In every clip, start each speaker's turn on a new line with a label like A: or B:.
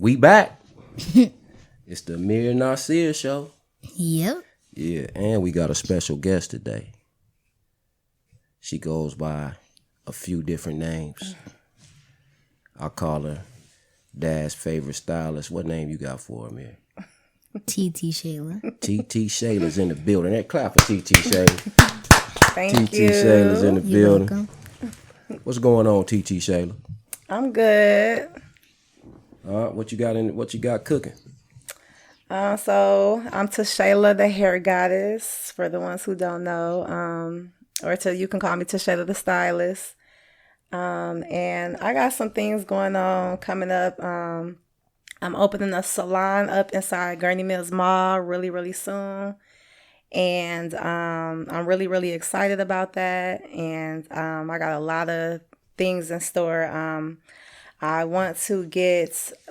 A: We back. It's the Aamir and Nasir show.
B: Yep.
A: Yeah, and we got a special guest today. She goes by a few different names. I call her Dad's favorite stylist. What name you got for her, Aamir?
B: TT Shayla.
A: TT Shayla's in the building. That clap for TT Shayla.
C: Thank
A: TT
C: you.
A: Shayla's in the
B: You're
A: building.
B: welcome.
A: What's going on, TT Shayla?
C: I'm good.
A: What you got cooking?
C: So I'm Tishala, the hair goddess, for the ones who don't know. You can call me Tishala, the stylist. And I got some things going on coming up. I'm opening a salon up inside Gurney Mills Mall really, really soon. And I'm really, really excited about that. And I got a lot of things in store. I want to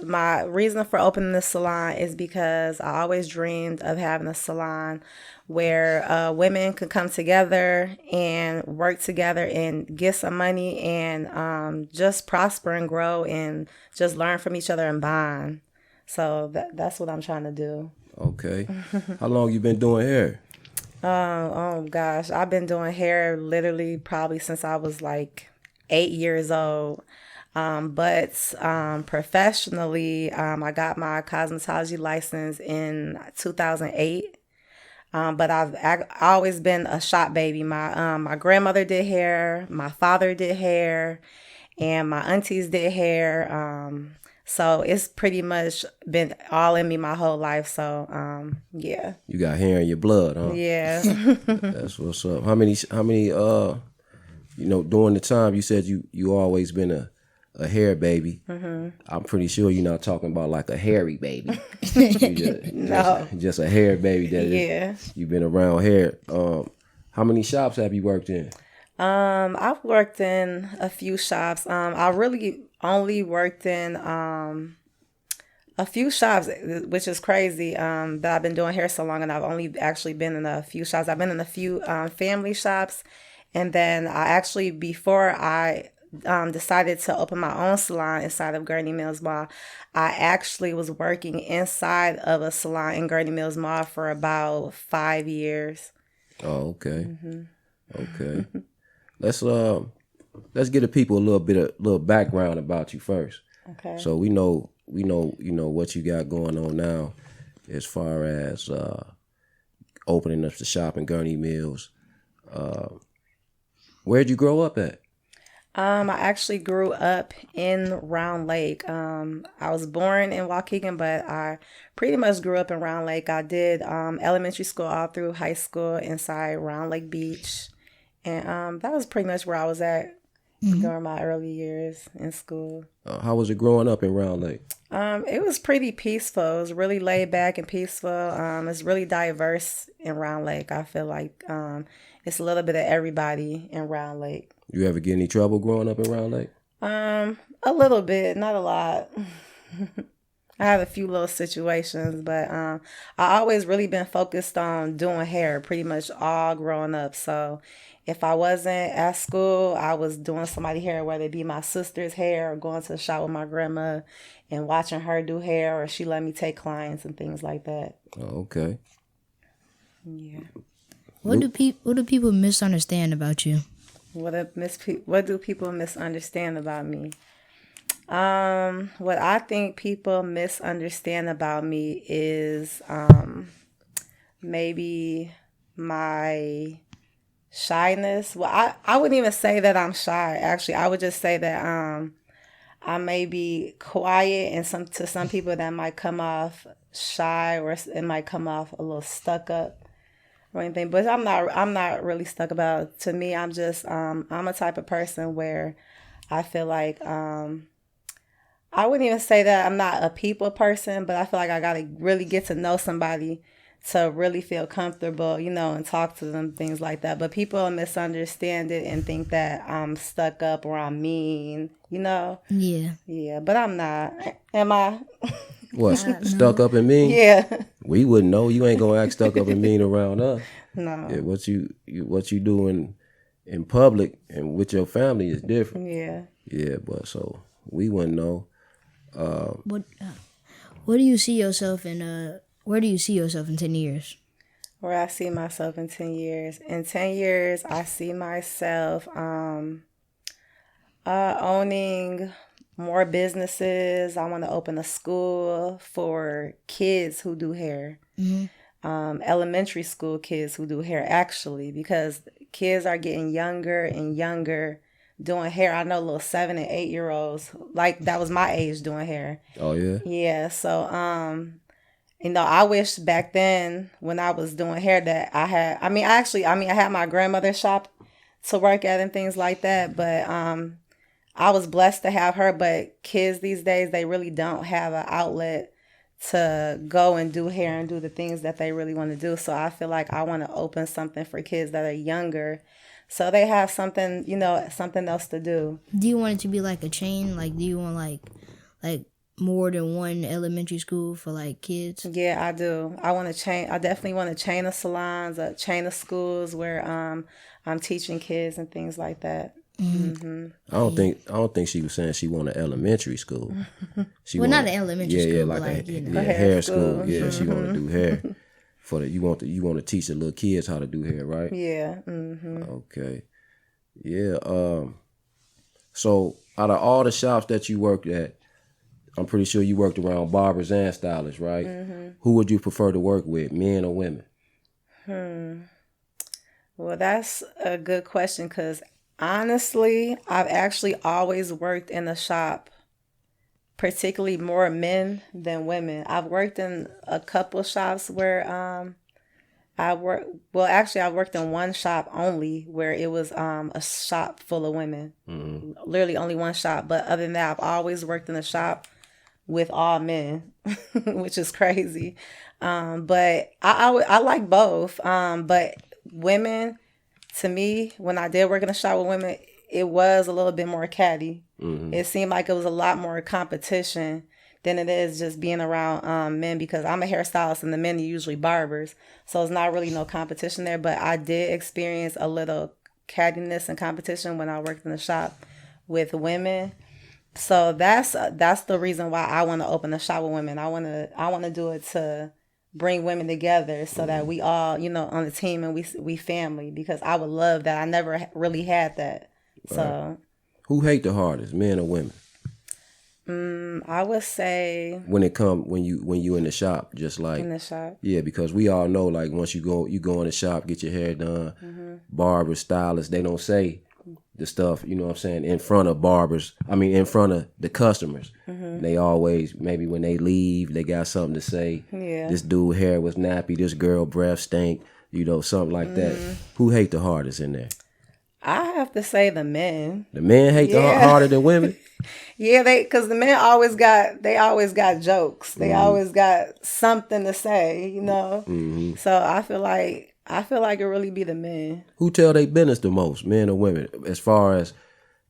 C: my reason for opening this salon is because I always dreamed of having a salon where women could come together and work together and get some money and just prosper and grow and just learn from each other and bond. So that's what I'm trying to do.
A: Okay. How long you been doing hair?
C: Oh gosh, I've been doing hair literally probably since I was like 8 years old. But professionally, I got my cosmetology license in 2008. But I've always been a shop baby. My grandmother did hair, my father did hair, and my aunties did hair. So it's pretty much been all in me my whole life. So yeah.
A: You got hair in your blood, huh?
C: Yeah.
A: That's what's up. How many during the time you said you always been a hair baby. Mm-hmm. I'm pretty sure you're not talking about like a hairy baby.
C: No.
A: Just a hair baby.
C: Yeah.
A: You've been around hair. How many shops have you worked in?
C: I've worked in a few shops. I really only worked in a few shops, which is crazy. That I've been doing hair so long, and I've only actually been in a few shops. I've been in a few family shops, and then before I decided to open my own salon inside of Gurney Mills Mall, I actually was working inside of a salon in Gurney Mills Mall for about 5 years.
A: Oh, okay.
C: Mm-hmm.
A: Okay. Let's give the people a little background about you first.
C: Okay.
A: So we know what you got going on now as far as opening up the shop in Gurney Mills. Where'd you grow up at?
C: I actually grew up in Round Lake. I was born in Waukegan, but I pretty much grew up in Round Lake. I did elementary school all through high school inside Round Lake Beach. And that was pretty much where I was at during my early years in school.
A: How was it growing up in Round Lake?
C: It was pretty peaceful. It was really laid back and peaceful. It's really diverse in Round Lake. I feel like it's a little bit of everybody in Round Lake.
A: You ever get any trouble growing up in Round Lake?
C: A little bit, not a lot. I have a few little situations, but I always really been focused on doing hair pretty much all growing up. So if I wasn't at school, I was doing somebody's hair, whether it be my sister's hair or going to the shop with my grandma and watching her do hair, or she let me take clients and things like that.
A: Oh, okay.
C: Yeah.
B: What do people misunderstand about you?
C: What do people misunderstand about me? What I think people misunderstand about me is maybe my shyness. Well, I wouldn't even say that I'm shy. Actually, I would just say that I may be quiet, and to some people that might come off shy, or it might come off a little stuck up or anything. But I'm not really stuck about it. To me, I'm just I'm a type of person where I feel like I wouldn't even say that I'm not a people person, but I feel like I gotta really get to know somebody to really feel comfortable, and talk to them, things like that. But people misunderstand it and think that I'm stuck up or I'm mean,
B: Yeah.
C: Yeah, but I'm not. Am I?
A: What, stuck up and mean?
C: Yeah.
A: We wouldn't know. You ain't gonna act stuck up and mean around us.
C: No.
A: Yeah, what you do in public and with your family is different.
C: Yeah.
A: Yeah, but so we wouldn't know.
B: What do you see yourself in? Where do you see yourself in 10 years?
C: Where I see myself in 10 years. In 10 years, I see myself owning more businesses. I want to open a school for kids who do hair. Elementary school kids who do hair, actually, because kids are getting younger and younger doing hair. I know little 7 and 8-year-olds, like that was my age, doing hair.
A: Oh yeah.
C: Yeah, so I wish back then when I was doing hair that I had. I had my grandmother's shop to work at and things like that, but I was blessed to have her. But kids these days, they really don't have an outlet to go and do hair and do the things that they really want to do. So I feel like I want to open something for kids that are younger, so they have something, something else to do.
B: Do you want it to be like a chain? Like, do you want like more than one elementary school for like kids?
C: Yeah, I do. I definitely want a chain of salons, a chain of schools where I'm teaching kids and things like that. Mm-hmm.
A: I don't think she was saying she want an elementary school.
B: Not an elementary school,
A: like
B: but
A: a hair school. Yeah, she want to do hair. You want to teach the little kids how to do hair, right?
C: Yeah. Mm-hmm.
A: Okay. Yeah. So out of all the shops that you worked at, I'm pretty sure you worked around barbers and stylists, right? Mm-hmm. Who would you prefer to work with, men or women?
C: Well, that's a good question, because honestly, I've actually always worked in a shop, particularly more men than women. I've worked in a couple shops where I worked in one shop only where it was a shop full of women. Mm-hmm. Literally only one shop. But other than that, I've always worked in a shop with all men, which is crazy. But I like both. But women, to me, when I did work in a shop with women, it was a little bit more catty. Mm-hmm. It seemed like it was a lot more competition than it is just being around men, because I'm a hairstylist and the men are usually barbers. So it's not really no competition there. But I did experience a little cattiness and competition when I worked in the shop with women. So that's the reason why I want to open a shop with women. I want to do it to bring women together so that we all, on the team, and we family, because I would love that. I never really had that. Right. So
A: who hate the hardest, men or women?
C: I would say
A: when you in the shop, just like
C: in the shop. Yeah,
A: because we all know, like, once you go in the shop, get your hair done, mm-hmm. Barbers, stylists, they don't say the stuff, you know what I'm saying, in front of in front of the customers. Mm-hmm. They always, maybe when they leave, they got something to say. Yeah. This dude hair was nappy, this girl breath stink, something like that. Who hate the hardest in there?
C: I have to say the men.
A: The men hate the harder than women?
C: Yeah, because the men always got jokes. They always got something to say, Mm-hmm. So I feel like it really be the men.
A: Who tell they business the most, men or women, as far as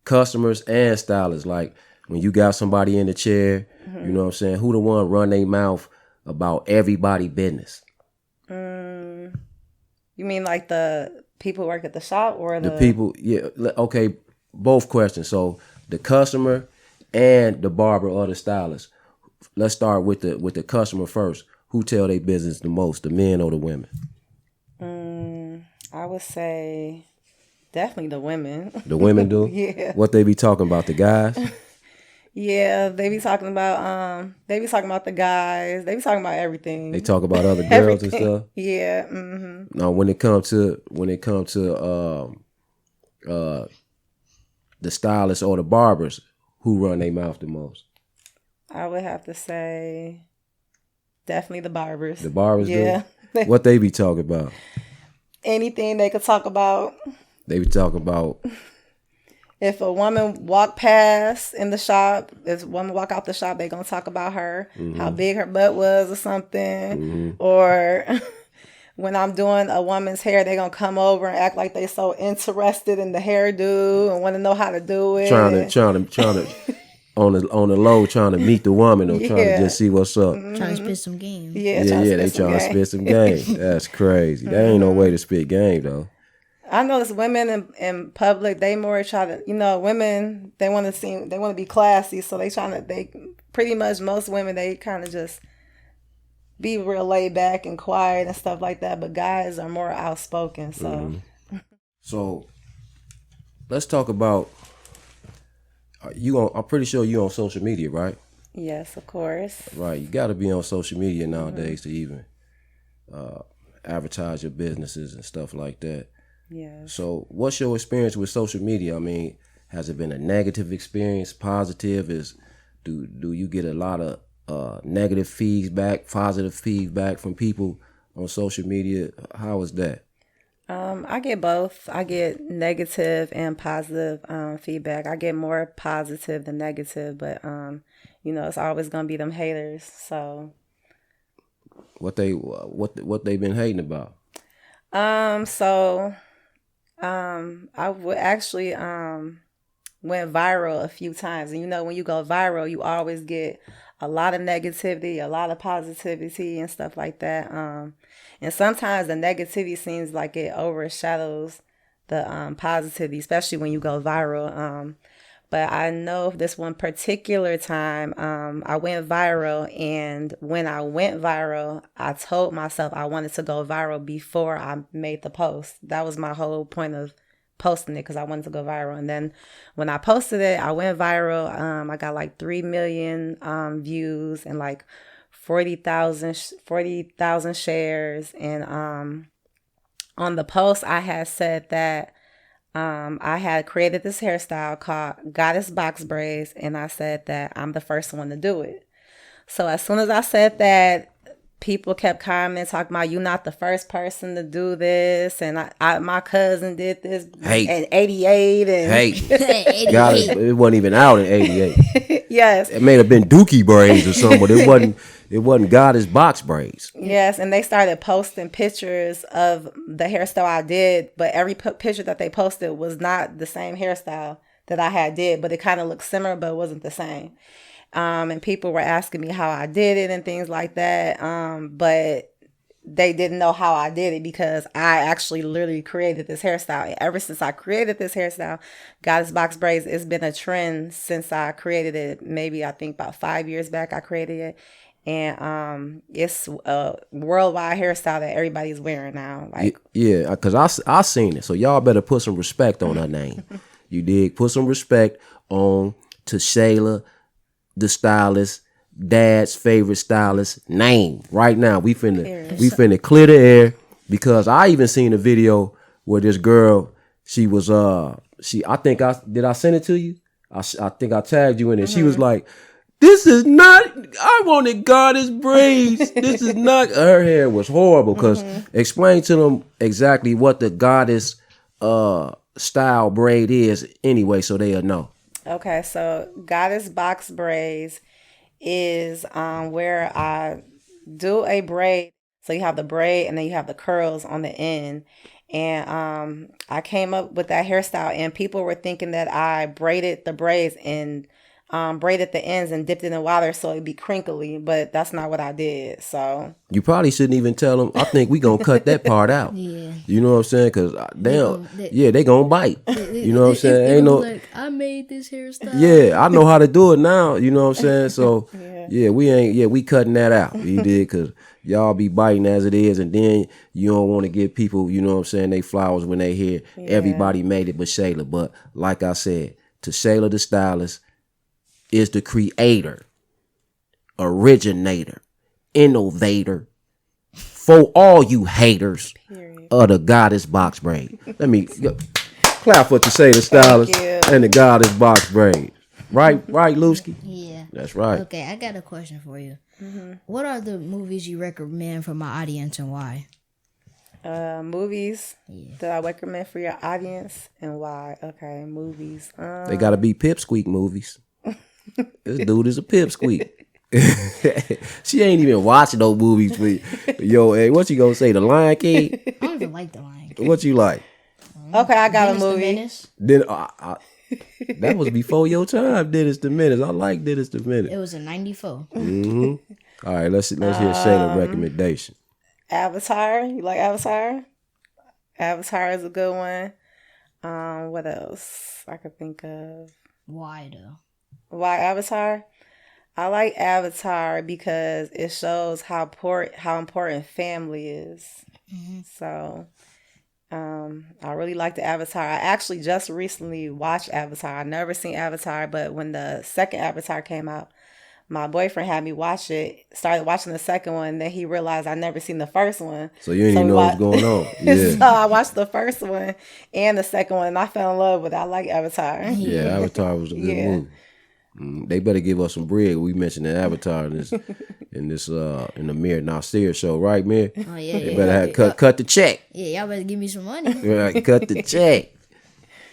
A: customers and stylists? Like, when you got somebody in the chair, mm-hmm. You know what I'm saying, who the one run their mouth about everybody business?
C: You mean like the people who work at the shop, or the
A: people? Yeah, okay, both questions. So the customer and the barber or the stylist. Let's start with the customer first. Who tell they business the most, the men or the women?
C: I would say definitely the women.
A: The women do?
C: Yeah.
A: What they be talking about, the guys?
C: Yeah, they be talking about the guys. They be talking about everything.
A: They talk about other girls and stuff.
C: Yeah. Mm-hmm.
A: Now, when it comes to the stylists or the barbers, who run their mouth the most?
C: I would have to say definitely the barbers.
A: The barbers do? What they be talking about?
C: Anything they could talk about.
A: They be talking about...
C: If a woman walk past in the shop, if a woman walk out the shop, they going to talk about her, mm-hmm. How big her butt was or something. Mm-hmm. Or when I'm doing a woman's hair, they going to come over and act like they so interested in the hairdo and want to know how to do it.
A: Trying to on the low, trying to meet the woman, or trying to just see what's up.
C: Mm-hmm.
B: Trying to spit some game.
C: Yeah,
A: they trying to spit some game. That's crazy. That ain't no way to spit game, though.
C: I notice women in public, they more try to, women, they want to be classy, so they pretty much most women, they kind of just be real laid back and quiet and stuff like that. But guys are more outspoken. So,
A: So let's talk about I'm pretty sure you on social media, right?
C: yes, of course.
A: Right. You got to be on social media nowadays to even advertise your businesses and stuff like that.
C: Yes.
A: So what's your experience with social media? I mean, has it been a negative experience? Positive? Do you get a lot of negative feedback, positive feedback from people on social media? How is that?
C: I get both. I get negative and positive feedback. I get more positive than negative, but it's always gonna be them haters. So
A: What they been hating about?
C: so I would actually went viral a few times, and when you go viral, you always get a lot of negativity, a lot of positivity, and stuff like that. And sometimes the negativity seems like it overshadows the positivity, especially when you go viral. But I know this one particular time, I went viral, and when I went viral, I told myself I wanted to go viral before I made the post. That was my whole point of posting it, because I wanted to go viral. And then when I posted it, I went viral. I got like 3 million views and like 40,000 shares. And on the post, I had said that I had created this hairstyle called Goddess Box Braids, and I said that I'm the first one to do it. So as soon as I said that, people kept commenting, talking about, you not the first person to do this, and my cousin did this in '88, and
A: It wasn't even out in '88.
C: yes,
A: It may have been Dookie braids or something, but it wasn't Goddess Box Braids.
C: Yes, and they started posting pictures of the hairstyle I did, but every picture that they posted was not the same hairstyle that I had did, but it kind of looked similar, but it wasn't the same. And people were asking me how I did it and things like that. But they didn't know how I did it, because I actually literally created this hairstyle. And ever since I created this hairstyle, Goddess Box Braids, it's been a trend since I created it. Maybe I think about 5 years back I created it. And it's a worldwide hairstyle that everybody's wearing now. Like,
A: yeah, because I seen it. So y'all better put some respect on her name. You dig? Put some respect on Tishala, the stylist, Dad's favorite stylist name right now. We finna clear the air, because I even seen a video where this girl, she was I think I send it to you? I think I tagged you in it. She was like, "This is not, I wanted Goddess braids. This is not," her hair was horrible. Because explain to them exactly what the Goddess style braid is anyway, so they'll know.
C: okay, so Goddess Box Braids is where I do a braid. So you have the braid, and then you have the curls on the end. And I came up with that hairstyle, and people were thinking that I braided the braids and braided the ends and dipped it in water so it'd be crinkly, but that's not what I did. So
A: You probably shouldn't even tell them. I think we gonna cut that part out.
B: Yeah.
A: You know what I'm saying? Because they gonna bite. You know what I'm saying? Ain't no,
B: like, I made this hairstyle.
A: yeah, I know how to do it now. You know what I'm saying? So we cutting that out. You did, because y'all be biting as it is, and then you don't want to give people, you know what I'm saying, they flowers when they hear everybody made it but Shayla. But like I said, to Shayla the stylist is the creator, originator, innovator, for all you haters of the Goddess Box Braid. Let me clap for Tishala the stylist and the Goddess Box Braid. Right, Lusky?
B: Yeah.
A: That's right.
B: Okay, I got a question for you. What are the movies you recommend for my audience, and why?
C: movies that I recommend for your audience, and why. Okay, movies.
A: They gotta be pipsqueak movies. This dude is a pipsqueak. She ain't even watching those movies. Yo, hey, what you gonna say? The Lion King?
B: I don't even like The Lion King.
A: What you like?
C: Okay, I got
B: Dennis
C: a
B: the
C: movie.
B: Menace?
A: Then that was before your time, Dennis the Menace. I like Dennis the Menace.
B: It was in '94.
A: All right, let's hear Shayla's recommendation.
C: Avatar. You like Avatar? Avatar is a good one. What else I could think of?
B: Why though?
C: Why Avatar? I like Avatar because it shows how important family is. So I really like the Avatar. I actually just recently watched Avatar. I never seen Avatar, but when the second Avatar came out, my boyfriend had me watch it, started watching the second one, then he realized I never seen the first one.
A: So you didn't even know what was going on. Yeah.
C: So I watched the first one and the second one, and I fell in love with it. I like Avatar.
A: Yeah, Avatar was a good movie. They better give us some bread. We mentioned the Avatar in the Mir Nasir show, right, Mir?
B: Oh yeah,
A: They better cut the check.
B: Yeah, y'all better give me some money.
A: Right, cut the check.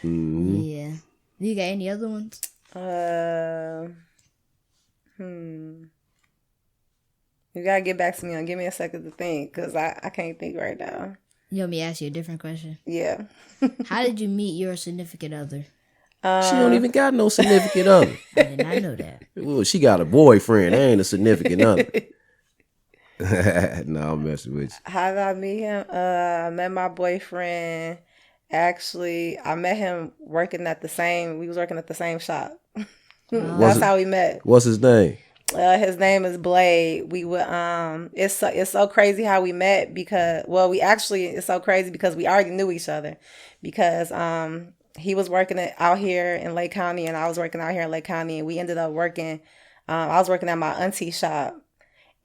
B: Yeah. You got any other ones?
C: You gotta get back to me. Give me a second to think, because I can't think right now.
B: You want me to ask you a different question?
C: Yeah.
B: How did you meet your significant other?
A: She don't even got no significant other.
B: I did not know that.
A: Well, she got a boyfriend. That ain't a significant other. No, I'm messing with you.
C: How did I meet him? I met my boyfriend. Actually, I met him we was working at the same shop. That's how we met.
A: What's his name?
C: His name is Blade. We would it's so crazy how we met because it's so crazy because we already knew each other, because he was working out here in Lake County and I was working out here in Lake County, and we ended up working. I was working at my auntie's shop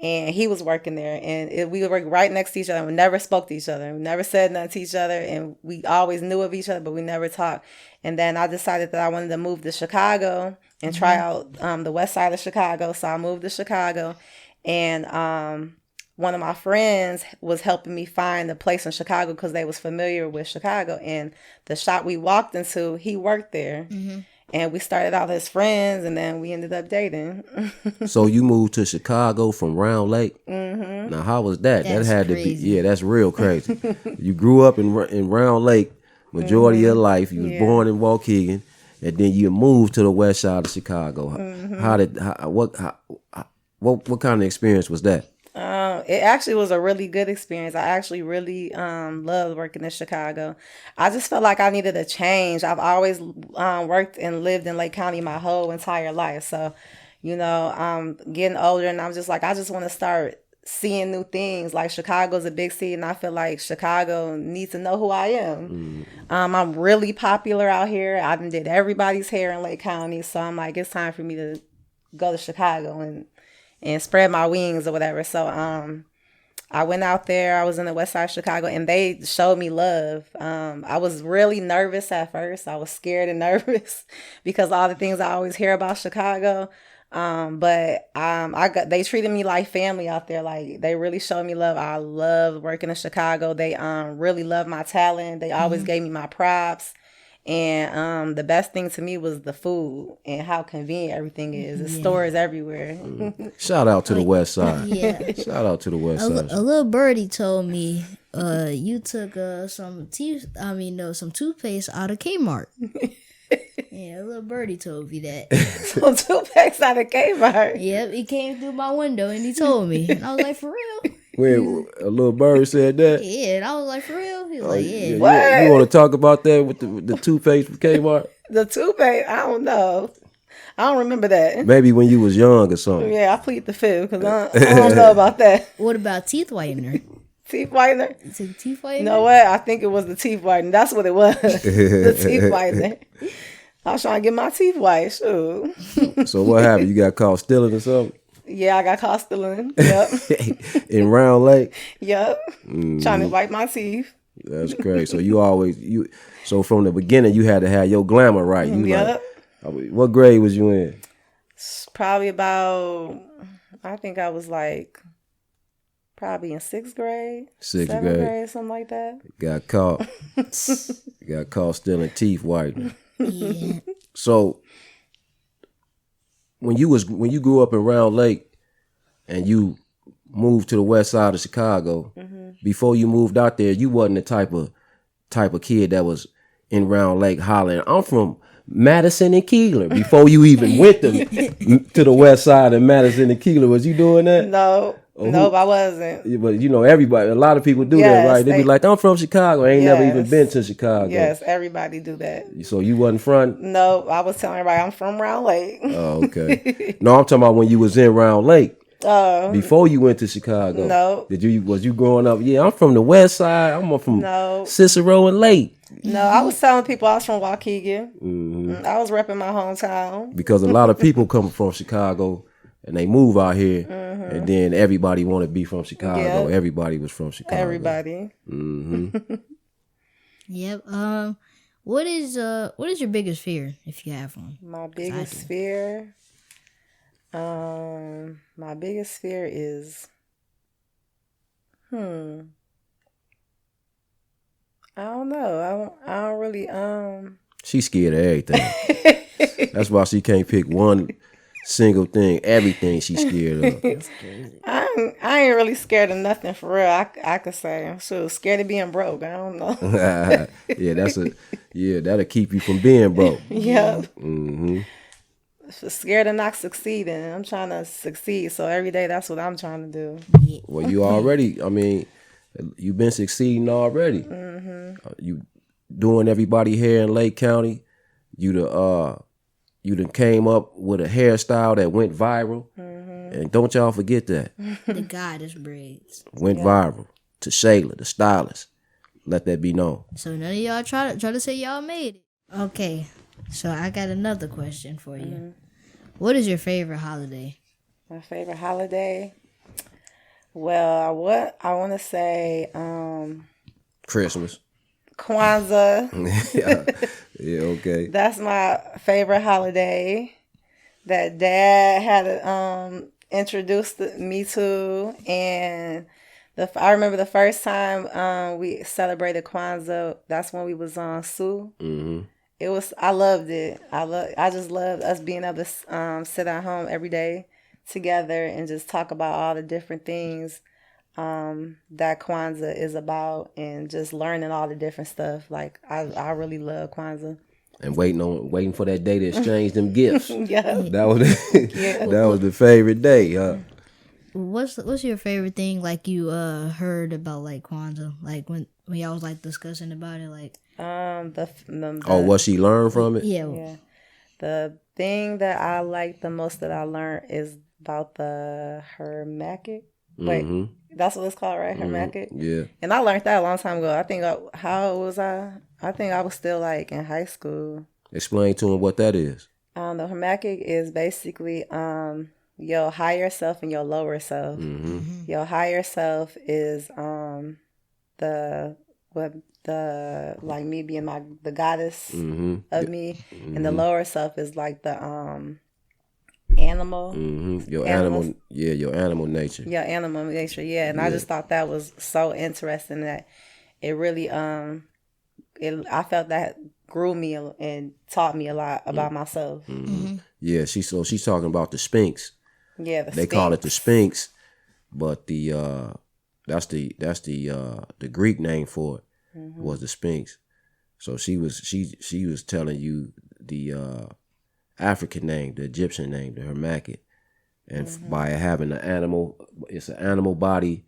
C: and he was working there, and we would work right next to each other. And we never spoke to each other. We never said nothing to each other, and we always knew of each other, but we never talked. And then I decided that I wanted to move to Chicago and try out the west side of Chicago. So I moved to Chicago, and one of my friends was helping me find a place in Chicago because they was familiar with Chicago. And the shop we walked into, he worked there. And we started out as friends, and then we ended up dating.
A: So you moved to Chicago from Round Lake? Mm-hmm. Now, how was that?
B: That's
A: that had
B: crazy.
A: to be, yeah, that's real crazy. You grew up in Round Lake majority of your life. You was born in Waukegan, and then you moved to the west side of Chicago. What kind of experience was that?
C: It actually was a really good experience. I actually really loved working in Chicago. I just felt like I needed a change. I've always worked and lived in Lake County my whole entire life. So, I'm getting older, and I'm just like, I just want to start seeing new things. Like, Chicago's a big city, and I feel like Chicago needs to know who I am. I'm really popular out here. I done did everybody's hair in Lake County. So I'm like, it's time for me to go to Chicago and spread my wings or whatever. So I went out there. I was in the west side of Chicago, and they showed me love. I was really nervous at first. I was scared and nervous because all the things I always hear about Chicago. But they treated me like family out there. Like, they really showed me love. I love working in Chicago. They really loved my talent. They always gave me my props. And the best thing to me was the food and how convenient everything is. The stores everywhere.
A: Shout out to the west side.
B: Yeah.
A: Shout out to the west side.
B: A little birdie told me you took some toothpaste out of Kmart. Yeah, a little birdie told me that.
C: Some toothpaste out of Kmart.
B: Yep, he came through my window and he told me. And I was like, for real?
A: When a little bird said that?
B: Yeah, and I was like, for real? He was like, yeah.
C: What?
A: You want to talk about that with the toothpaste from Kmart?
C: The toothpaste, I don't know. I don't remember that.
A: Maybe when you was young or something.
C: Yeah, I plead the fifth because I don't know about that.
B: What about teeth whitener?
C: Teeth whitener?
B: Is it teeth whitener?
C: You know what? I think it was the teeth whitener. That's what it was. The teeth whitener. I was trying to get my teeth white. Shoot.
A: So what happened? You got caught stealing or something?
C: Yeah, I got caught stealing. Yep.
A: In Round Lake?
C: Yep. Trying to wipe my teeth.
A: That's crazy. So so from the beginning you had to have your glamour right.
C: Yep.
A: What grade was you in?
C: Probably about, I think I was like, probably in 6th grade. 7th grade, something like that.
A: Got caught. Got caught stealing teeth whitening.
B: Yeah.
A: So when you grew up in Round Lake and you moved to the west side of Chicago, before you moved out there, you wasn't the type of kid that was in Round Lake hollering, I'm from Madison and Keeler. Before you even went to the west side of Madison and Keeler, was you doing that?
C: No. Nope, I wasn't.
A: Yeah, but you know, everybody, a lot of people do that,
C: Yes,
A: right? They be like, I'm from Chicago. I ain't never even
C: Yes.
A: been to Chicago.
C: Yes, everybody do that.
A: So you wasn't front?
C: Nope, I was telling everybody I'm from Round Lake.
A: Oh, okay. No, I'm talking about when you was in Round Lake.
C: Oh,
A: Before you went to Chicago.
C: No.
A: Was you growing up? Yeah, I'm from the west side. I'm from
C: No.
A: Cicero and Lake.
C: No, I was telling people I was from Waukegan. I was repping my hometown.
A: Because a lot of people come from Chicago and they move out here, and then everybody want to be from Chicago.
C: Yep.
A: Everybody was from Chicago.
C: Everybody.
B: Yep. What is your biggest fear, if you have one?
C: My biggest fear. My biggest fear is. I don't know. I don't really.
A: She's scared of everything. That's why she can't pick one single thing. Everything she's scared of.
C: I ain't really scared of nothing for real. I could say I'm so scared of being broke. I don't know.
A: That'll keep you from being broke.
C: Yeah. Scared of not succeeding. I'm trying to succeed. So every day that's what I'm trying to do.
A: Well, you already. I mean, you've been succeeding already. You doing everybody here in Lake County. You done came up with a hairstyle that went viral. And don't y'all forget that.
B: The goddess braids.
A: Went viral. Tishala, the stylist. Let that be known.
B: So none of y'all try to say y'all made it. Okay, so I got another question for you. What is your favorite holiday?
C: My favorite holiday? Well, I want to say
A: Christmas.
C: Kwanzaa.
A: Yeah, okay.
C: That's my favorite holiday that Dad had introduced me to, and I remember the first time we celebrated Kwanzaa. That's when we was on Sioux. I loved it. I just loved us being able to sit at home every day together and just talk about all the different things that Kwanzaa is about, and just learning all the different stuff. Like I really love Kwanzaa.
A: And waiting for that day to exchange them gifts.
C: Yeah.
A: That was the favorite day, huh?
B: What's your favorite thing, like, you heard about, like, Kwanzaa, like when y'all was like discussing about it, like
A: what she learned from it?
B: yeah.
C: The thing that I like the most that I learned is about the Hermakic. Wait, that's what it's called, right? Hermakic.
A: Yeah.
C: And I learned that a long time ago. I think how old was I? I think I was still like in high school.
A: Explain to him what that is.
C: The Hermakic is basically your higher self and your lower self. Your higher self is the like me being the goddess of me, and the lower self is like the animal.
A: Your animal, your animal nature.
C: Yeah, animal nature. Yeah, and I just thought that was so interesting that it really I felt that grew me and taught me a lot about myself.
A: Yeah, she's talking about the Sphinx.
C: Yeah,
A: they call it the Sphinx, but that's the Greek name for it was the Sphinx. So she was telling you the African name, the Egyptian name, the Hermakic, and by having an animal, it's an animal body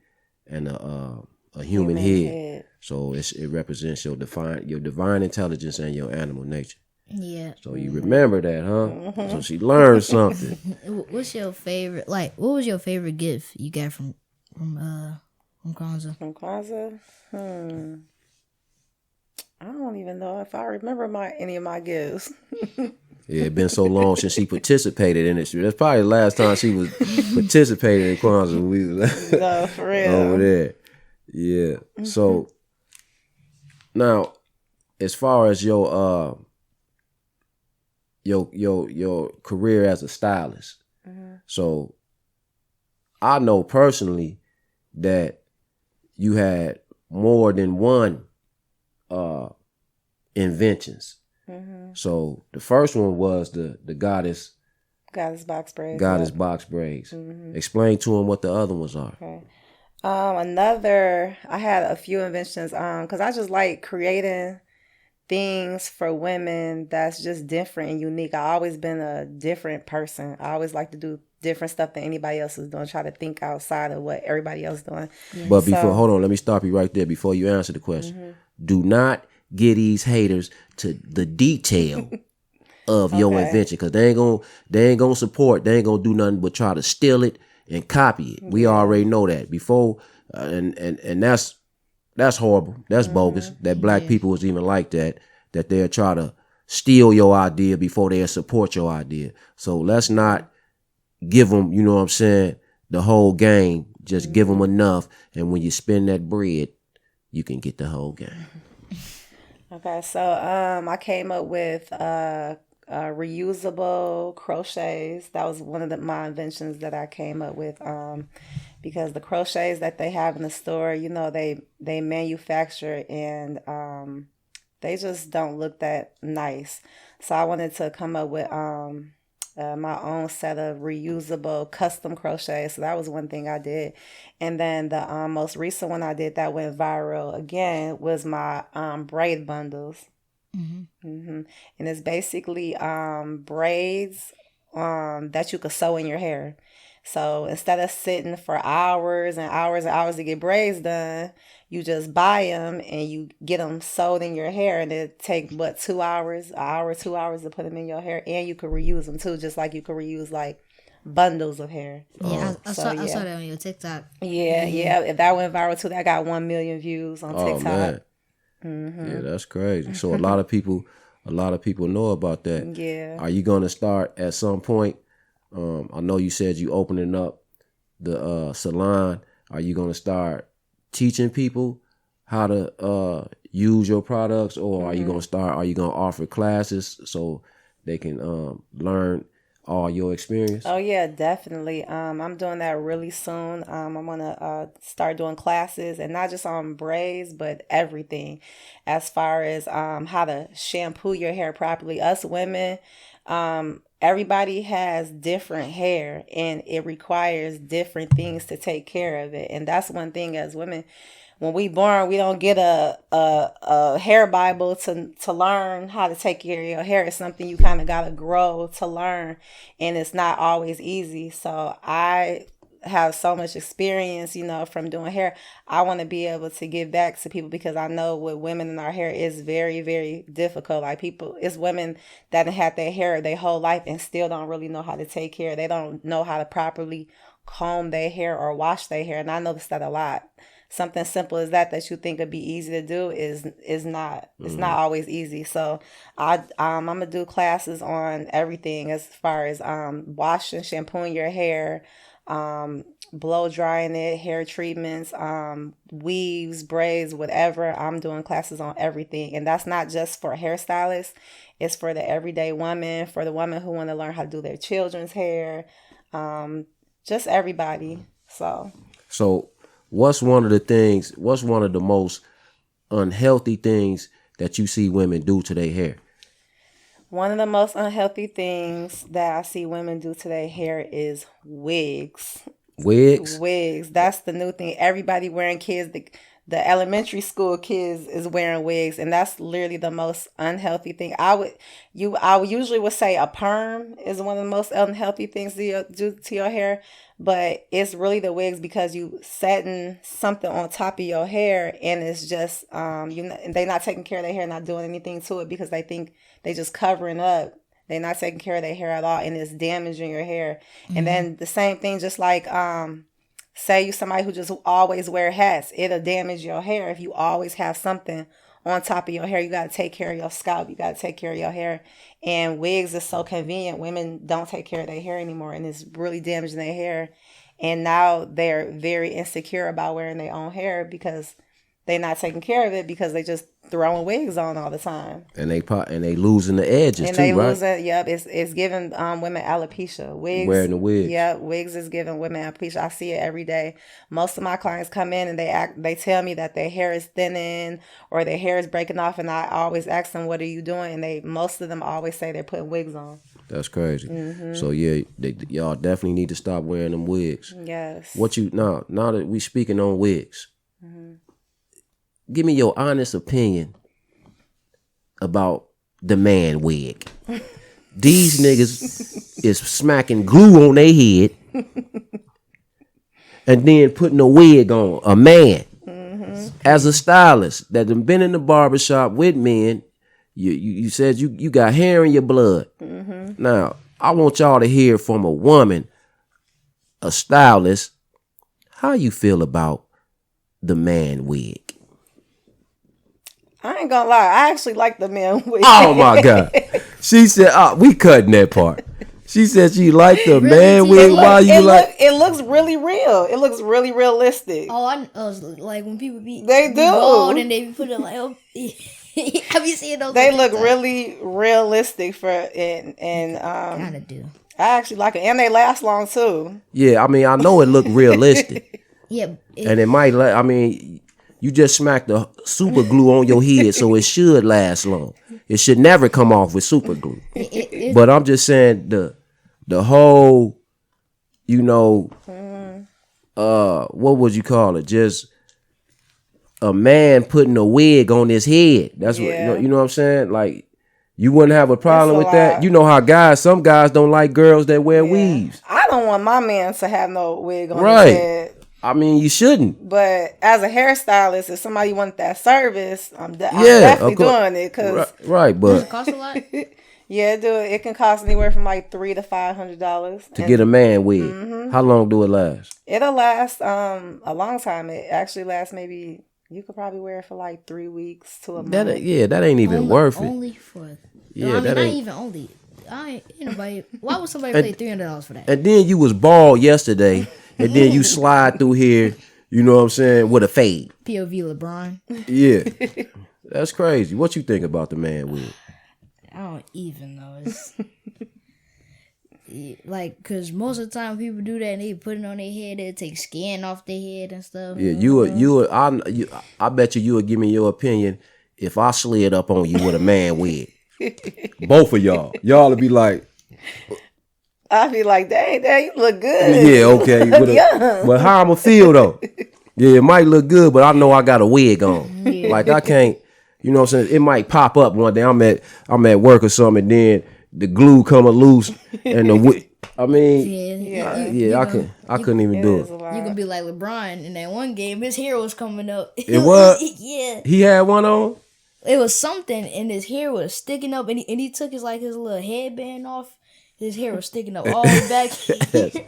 A: and a human head. So it represents your divine intelligence and your animal nature.
B: Yeah.
A: So you remember that, huh? So she learned something.
B: What's your favorite? Like, what was your favorite gift you got from Kwanzaa?
C: From Kwanzaa, I don't even know if I remember any of my gifts.
A: Yeah, it been so long since she participated in it. That's probably the last time she was participating in Kwanzaa. We was
C: no, for real.
A: Over there. Yeah. So now, as far as your career as a stylist, so I know personally that you had more than one inventions. So the first one was the goddess
C: box braids.
A: Box braids. Explain to him what the other ones are.
C: Okay. I had a few inventions because I just like creating things for women that's just different and unique. I always been a different person. I always like to do different stuff than anybody else is doing. Try to think outside of what everybody else is doing.
A: But before, hold on, let me stop you right there before you answer the question. Do not get these haters to the detail of your invention, because they ain't gonna support. They ain't gonna do nothing but try to steal it and copy it. We already know that before, and that's horrible. That's bogus. That black people is even like that. That they'll try to steal your idea before they'll support your idea. So let's not give them, you know what I'm saying, the whole game. Just give them enough, and when you spend that bread, you can get the whole game.
C: Okay, so I came up with reusable crochets. That was one of my inventions that I came up with. Because the crochets that they have in the store, you know, they manufacture and they just don't look that nice. So I wanted to come up with my own set of reusable custom crochets. So that was one thing I did. And then the most recent one I did that went viral again was my braid bundles. And it's basically braids that you could sew in your hair. So instead of sitting for hours and hours and hours to get braids done, you just buy them and you get them sewed in your hair, and it take 2 hours, an hour, 2 hours to put them in your hair, and you could reuse them too, just like you could reuse like bundles of hair.
B: Yeah, I saw that on your TikTok.
C: Yeah. If that went viral too, that got 1 million views on TikTok.
A: Man. Yeah, that's crazy. So a lot of people know about that.
C: Yeah.
A: Are you gonna start at some point? I know you said you opening up the salon. Are you gonna start teaching people how to use your products, or are you gonna offer classes so they can learn all your experience?
C: Oh yeah, definitely. I'm doing that really soon. I'm gonna start doing classes, and not just on braids, but everything, as far as how to shampoo your hair properly. Us women, everybody has different hair, and it requires different things to take care of it. And that's one thing as women. When we born, we don't get a hair Bible to learn how to take care of your hair. It's something you kind of got to grow to learn, and it's not always easy. So I have so much experience, you know, from doing hair. I want to be able to give back to people, because I know with women in our hair is very, very difficult. Like it's women that have had their hair their whole life and still don't really know how to take care. They don't know how to properly comb their hair or wash their hair. And I noticed that a lot. Something simple as that you think would be easy to do is not. It's not always easy. So I'm gonna do classes on everything as far as washing, shampooing your hair, blow drying it, hair treatments, weaves, braids, whatever. I'm doing classes on everything, and that's not just for hairstylists. It's for the everyday woman, for the women who want to learn how to do their children's hair, just everybody. So.
A: What's one of the most unhealthy things that you see women do to their hair?
C: One of the most unhealthy things that I see women do to their hair is wigs.
A: Wigs?
C: Wigs. That's the new thing. Everybody wearing kids. The elementary school kids is wearing wigs, and that's literally the most unhealthy thing. I would usually would say a perm is one of the most unhealthy things to do to your hair, but it's really the wigs, because you setting something on top of your hair, and it's just they're not taking care of their hair, not doing anything to it, because they think they just covering up. They're not taking care of their hair at all, and it's damaging your hair. Mm-hmm. And then the same thing, just like say you somebody who just always wear hats, it'll damage your hair. If you always have something on top of your hair, you got to take care of your scalp. You got to take care of your hair. And wigs is so convenient. Women don't take care of their hair anymore, and it's really damaging their hair. And now they're very insecure about wearing their own hair, because they're not taking care of it, because they just throwing wigs on all the time.
A: And they losing the edges
C: and
A: too,
C: they
A: right?
C: Losing, yep, it's giving women alopecia. Wigs,
A: wearing the wigs.
C: Yeah, wigs is giving women alopecia. I see it every day. Most of my clients come in and they tell me that their hair is thinning or their hair is breaking off, and I always ask them, "What are you doing?" And most of them always say they're putting wigs on.
A: That's crazy. Mm-hmm. So yeah, y'all definitely need to stop wearing them wigs.
C: Yes.
A: Now that we speaking on wigs, give me your honest opinion. about the man wig. These niggas is smacking glue on their head and then putting a wig on a man. As a stylist that done been in the barbershop with men, you said you got hair in your blood. Now, I want y'all to hear from a woman, a stylist, how you feel about the man wig.
C: I ain't gonna lie, I actually like the man wig.
A: Oh my God. She said, we cutting that part. She said she liked the man wig. Why you like?
C: It looks really real. It looks really realistic.
B: Oh, I was like when people be
C: They do.
B: bald and they put it like have you seen those?
C: They look really realistic
B: kind
C: and
B: of do.
C: I actually like it, and they last long too.
A: Yeah, I mean, I know it looked realistic.
B: Yeah,
A: And it might, I mean, you just smacked the super glue on your head, so it should last long. It should never come off with super glue. But I'm just saying the whole, you know, what would you call it? Just a man putting a wig on his head. That's what you know what I'm saying? Like, you wouldn't have a problem with that. You know how some guys don't like girls that wear weaves.
C: I don't want my man to have no wig on
A: Right.
C: his head.
A: I mean, you shouldn't.
C: But as a hairstylist, if somebody wants that service, I'm definitely doing it. Cause
A: right,
B: does
A: but
B: it cost a lot?
C: yeah, do it. It can cost anywhere from like $300 to $500
A: to get a man wig, how long do it last?
C: It'll last a long time. It actually lasts maybe. You could probably wear it for like 3 weeks to a month.
A: That ain't even worth it.
B: Only for
A: That
B: not
A: ain't
B: even only. Ain't nobody. Why would somebody pay $300 for that?
A: And then you was bald yesterday, and then you slide through here. You know what I'm saying, with a fade.
B: POV LeBron.
A: Yeah, that's crazy. What you think about the man wig?
B: I don't even know. It's like, cause most of the time people do that and they put it on their head. They take skin off their head and stuff.
A: Yeah, I bet you would give me your opinion if I slid up on you with a man wig. Both of y'all would be like,
C: I'd be like, dang, you look good.
A: yeah, okay. But how I'ma feel though? Yeah, it might look good, but I know I got a wig on.
B: Yeah.
A: Like I can't, you know what I'm saying? It might pop up one day. I'm at work or something, and then the glue come loose and the wig. I mean, I couldn't even do it.
B: You can be like LeBron in that one game. His hair was coming up.
A: It was?
B: Yeah.
A: He had one on?
B: It was something, and his hair was sticking up, and he took his little headband off. His hair was sticking up all the way back here.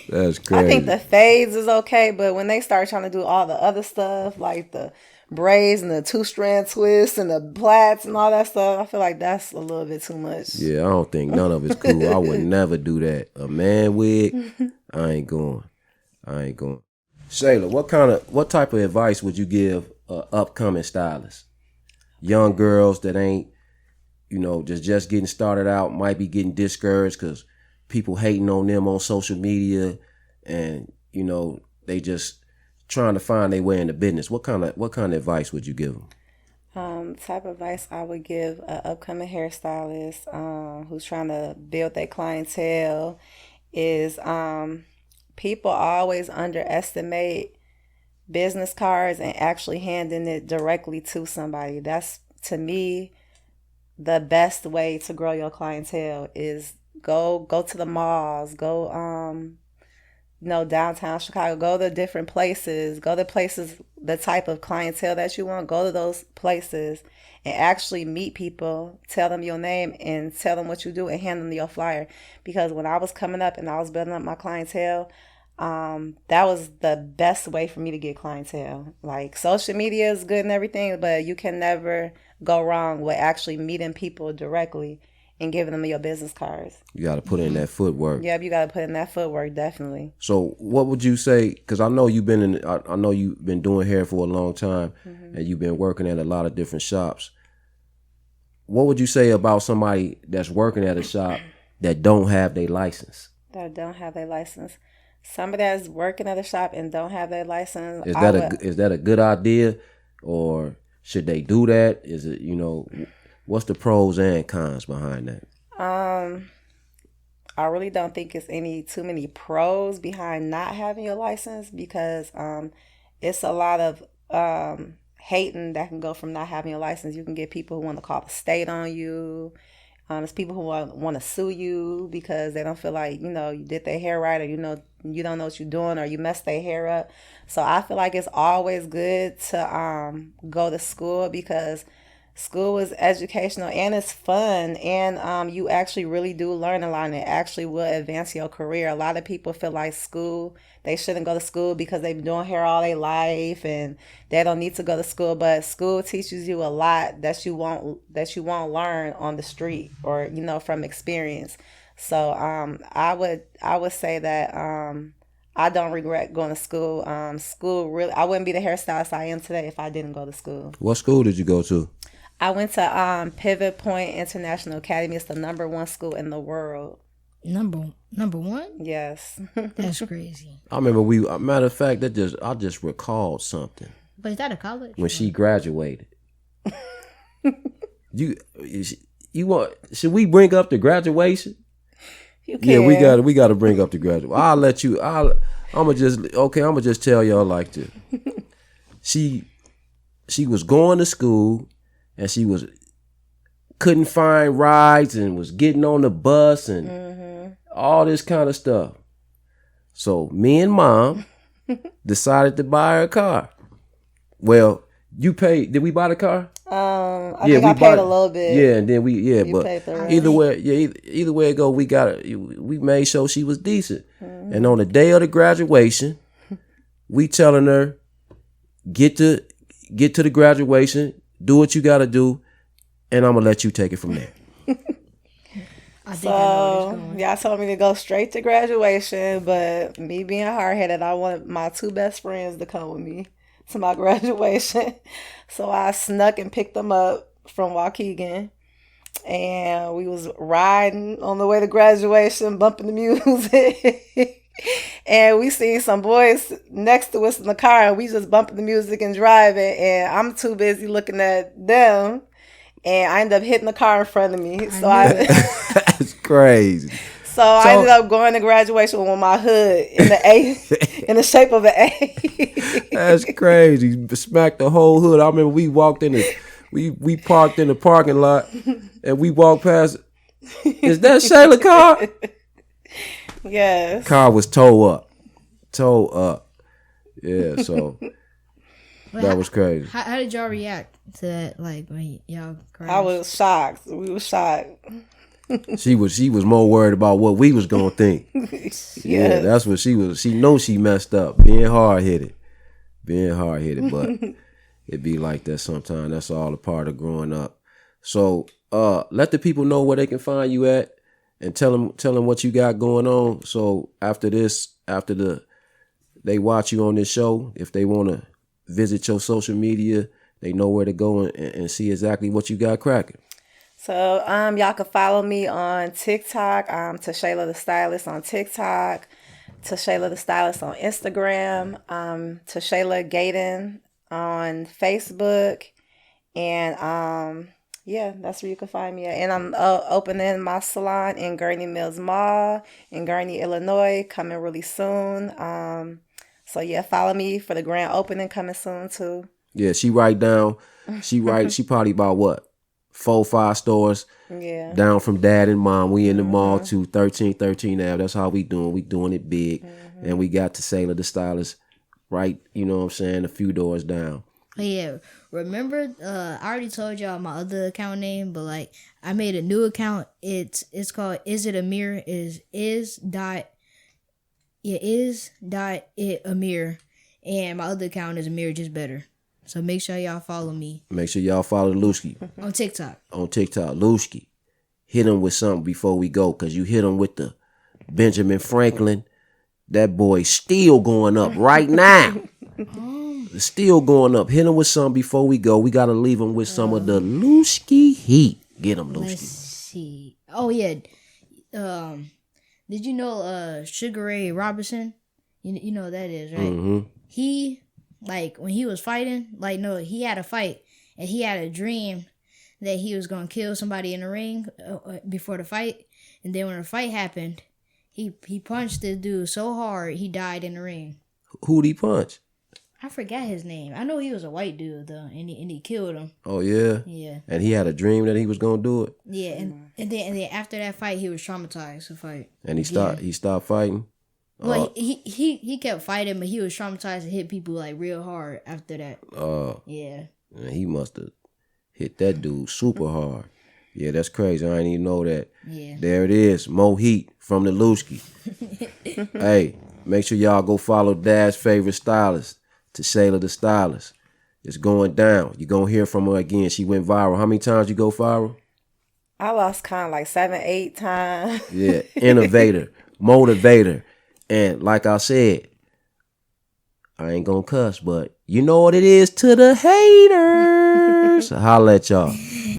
A: That's crazy.
C: I think the fades is okay, but when they start trying to do all the other stuff, like the braids and the 2-strand twists and the plaits and all that stuff, I feel like that's a little bit too much.
A: Yeah, I don't think none of it's cool. I would never do that. A man wig, I ain't going. Shayla, what type of advice would you give upcoming stylists? Young girls that ain't, just getting started out, might be getting discouraged because people hating on them on social media, and they just trying to find their way in the business. What kind of advice would you give them?
C: Type of advice I would give an upcoming hairstylist who's trying to build their clientele is people always underestimate business cards and actually handing it directly to somebody. That's, to me, the best way to grow your clientele is go to the malls, go downtown Chicago, go to different places, the type of clientele that you want, go to those places and actually meet people, tell them your name and tell them what you do and hand them your flyer. Because when I was coming up and I was building up my clientele, that was the best way for me to get clientele. Like, social media is good and everything, but you can never go wrong with actually meeting people directly and giving them your business cards.
A: You got to put in that footwork.
C: Yeah, you got to put in that footwork, definitely.
A: So what would you say, because I know you've been doing hair for a long time, and you've been working at a lot of different shops. What would you say about somebody that's working at a shop that don't have their license?
C: Somebody that's working at a shop and don't have their license.
A: Is that a good idea, or should they do that? Is it, what's the pros and cons behind that?
C: I really don't think it's too many pros behind not having your license, because it's a lot of hating that can go from not having your license. You can get people who want to call the state on you. There's people who want to sue you because they don't feel like, you did their hair right, or, you don't know what you're doing, or you messed their hair up. So I feel like it's always good to go to school, because school is educational and it's fun, and you actually really do learn a lot, and it actually will advance your career. A lot of people feel like they shouldn't go to school because they've been doing hair all their life and they don't need to go to school, but school teaches you a lot that you won't learn on the street, or from experience. So I would say that I don't regret going to school. School really, I wouldn't be the hairstylist I am today if I didn't go to school.
A: What school did you go to?
C: I went to Pivot Point International Academy. It's the #1 school in the world.
B: Number one?
C: Yes.
B: That's crazy.
A: I remember matter of fact, I just recalled something.
B: But is that a college?
A: When she graduated. you want, should we bring up the graduation?
C: You can.
A: Yeah, we gotta bring up the graduation. I'll let you, I'ma just tell y'all like this. She was going to school and she couldn't find rides and was getting on the bus and all this kind of stuff. So me and mom decided to buy her a car. Well, you paid. Did we buy the car?
C: I think I paid a little bit.
A: Yeah, and then but
C: paid the rest.
A: either way it go, we made sure she was decent. And on the day of the graduation, we telling her, get to the graduation, do what you got to do, and I'm gonna let you take it from there.
B: I think I know where it's going.
C: Y'all told me to go straight to graduation, but me being hard-headed, I wanted my 2 best friends to come with me to my graduation. So I snuck and picked them up from Waukegan, and we was riding on the way to graduation, bumping the music. And we seen some boys next to us in the car, and we just bumping the music and driving, and I'm too busy looking at them, and I ended up hitting the car in front of me.
A: That's crazy.
C: So I ended up going to graduation with my hood in the A, in the shape of an A.
A: That's crazy. Smacked the whole hood. I remember we walked in we parked in the parking lot, and we walked past. Is that Shayla's car?
C: Yes.
A: Car was towed up. Yeah, so that was crazy.
B: How did y'all react to that? Like when y'all crashed?
C: I was shocked. We were shocked.
A: She was more worried about what we was gonna think. Yeah, that's what she was. She knows she messed up, being hard headed, but it be like that sometimes. That's all a part of growing up. So let the people know where they can find you at, and tell them what you got going on. So after they watch you on this show, if they want to visit your social media, they know where to go and see exactly what you got cracking.
C: So y'all can follow me on TikTok, Tishala the Stylist on TikTok, Tishala the Stylist on Instagram, Tishala Gaten on Facebook, and yeah, that's where you can find me at. And I'm opening my salon in Gurney Mills Mall in Gurney, Illinois, coming really soon. So yeah, follow me for the grand opening coming soon too. Yeah,
A: she probably about what? 4-5 stores down from dad and mom. We in the mall to 1313 Ave. That's how we doing. We doing it big. And we got Tishala the Stylist right, you know what I'm saying, a few doors down.
B: Yeah, remember I already told y'all my other account name, but like I made a new account. It's called Is It Aamir? Is dot it Aamir, and my other account is Aamir Just Better. So make sure y'all follow me.
A: Make sure y'all follow Luski.
B: On TikTok.
A: Luski. Hit him with something before we go, because you hit him with the Benjamin Franklin. That boy's still going up right now. It's still going up. Hit him with something before we go. We got to leave him with some of the Luski heat. Get him, Luski.
B: Let's see. Oh, yeah. Did you know Sugar Ray Robinson? You know who that is, right?
A: Mm-hmm.
B: He... Like, when he was fighting, he had a fight, and he had a dream that he was going to kill somebody in the ring before the fight. And then when the fight happened, he punched the dude so hard, he died in the ring.
A: Who'd he punch?
B: I forgot his name. I know he was a white dude though, and he killed him.
A: Oh yeah.
B: Yeah.
A: And he had a dream that he was gonna do it.
B: Yeah, and then after that fight, he was traumatized to fight.
A: And he stopped fighting.
B: Well, he kept fighting, but he was traumatized and hit people like real hard after that. Yeah.
A: He must have hit that dude super hard. Yeah, that's crazy. I didn't even know that.
B: Yeah.
A: There it is. Mo Heat from the Looski. Hey, make sure y'all go follow Dad's favorite stylist, Tishala the Stylist. It's going down. You're going to hear from her again. She went viral. How many times you go viral?
C: I lost count like 7, 8 times.
A: Yeah, innovator, motivator. And like I said, I ain't going to cuss, but you know what it is to the haters. Holla at y'all.